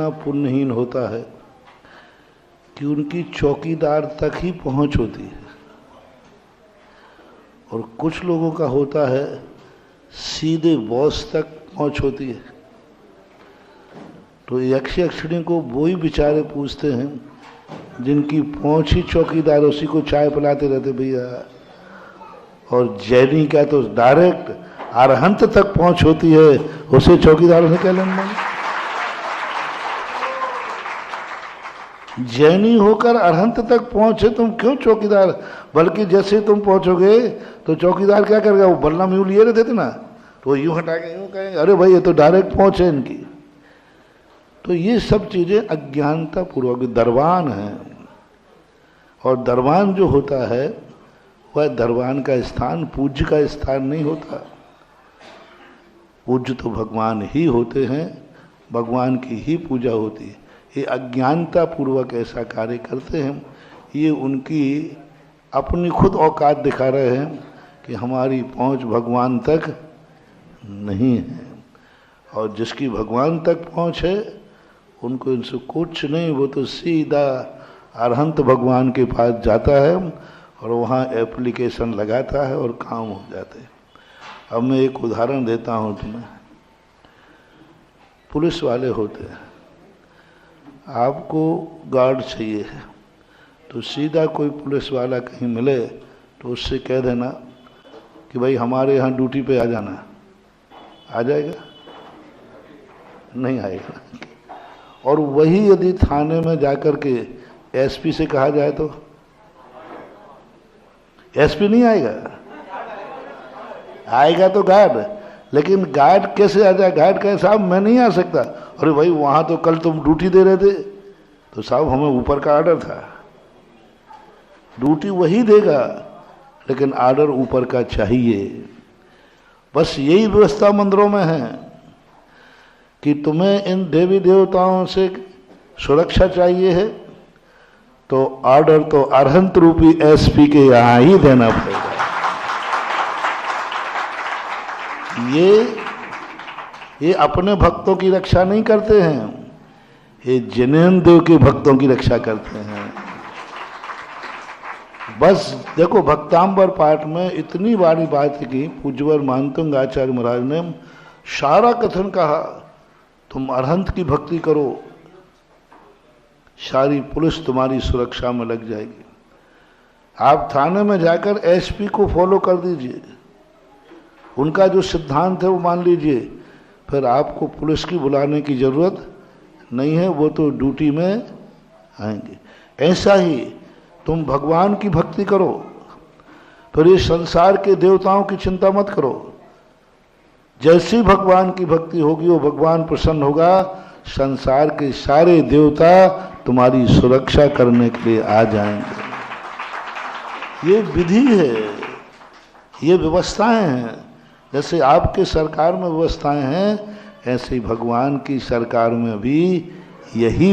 इतना पुण्यहीन होता है कि उनकी चौकीदार तक ही पहुंच होती है, और कुछ लोगों का होता है सीधे बॉस तक पहुंच होती है। तो यक्ष यक्षिणी को वो ही बेचारे पूछते हैं जिनकी पहुंच ही चौकीदार, उसी को चाय पिलाते रहते भैया। और जैनी का तो डायरेक्ट अरहंत तक पहुंच होती है, उसे चौकीदारों से क्या लेना। जैनी होकर अरहंत तक पहुंचे तुम क्यों चौकीदार, बल्कि जैसे तुम पहुंचोगे तो चौकीदार क्या करेगा, वो बल्ला में यूं लिए रहते थे ना, तो यूं हटा के यूं कहेंगे अरे भाई ये तो डायरेक्ट पहुंचे इनकी। तो ये सब चीजें अज्ञानता पूर्वक दरबान है, और दरबान जो होता है वह दरबान का स्थान पूज्य का स्थान नहीं होता। पूज्य तो भगवान ही होते हैं, भगवान की ही पूजा होती है। ये अज्ञानता पूर्वक ऐसा कार्य करते हैं, ये उनकी अपनी खुद औकात दिखा रहे हैं कि हमारी पहुंच भगवान तक नहीं है। और जिसकी भगवान तक पहुंच है उनको इनसे कुछ नहीं, वो तो सीधा अरहंत भगवान के पास जाता है और वहाँ एप्लीकेशन लगाता है और काम हो जाते हैं। अब मैं एक उदाहरण देता हूँ तुम्हें। पुलिस वाले होते हैं, आपको गार्ड चाहिए है, तो सीधा कोई पुलिस वाला कहीं मिले तो उससे कह देना कि भाई हमारे यहाँ ड्यूटी पे आ जाना। आ जाएगा? नहीं आएगा। और वही यदि थाने में जाकर के एसपी से कहा जाए तो एसपी नहीं आएगा, आएगा तो गार्ड। लेकिन गार्ड कैसे आ जाए? गार्ड कहे साहब मैं नहीं आ सकता। अरे भाई वहां तो कल तुम ड्यूटी दे रहे थे, तो साहब हमें ऊपर का ऑर्डर था। ड्यूटी वही देगा लेकिन ऑर्डर ऊपर का चाहिए। बस यही व्यवस्था मंदिरों में है कि तुम्हें इन देवी देवताओं से सुरक्षा चाहिए है तो ऑर्डर तो अरहंत रूपी एसपी के यहां ही देना पड़ेगा। ये अपने भक्तों की रक्षा नहीं करते हैं, ये जिनेंद्र के भक्तों की रक्षा करते हैं। बस देखो भक्तांबर पाठ में इतनी बड़ी बात की पूज्यवर मानतुंग आचार्य महाराज ने सारा कथन कहा, तुम अरहंत की भक्ति करो, सारी पुलिस तुम्हारी सुरक्षा में लग जाएगी। आप थाने में जाकर एसपी को फॉलो कर दीजिए, उनका जो सिद्धांत है वो मान लीजिए, फिर आपको पुलिस की बुलाने की जरूरत नहीं है, वो तो ड्यूटी में आएंगे। ऐसा ही तुम भगवान की भक्ति करो, फिर ये संसार के देवताओं की चिंता मत करो। जैसी भगवान की भक्ति होगी वो भगवान प्रसन्न होगा, संसार के सारे देवता तुम्हारी सुरक्षा करने के लिए आ जाएंगे। ये विधि है, ये व्यवस्थाएं हैं। जैसे आपके सरकार में व्यवस्थाएं हैं, ऐसे ही भगवान की सरकार में भी यही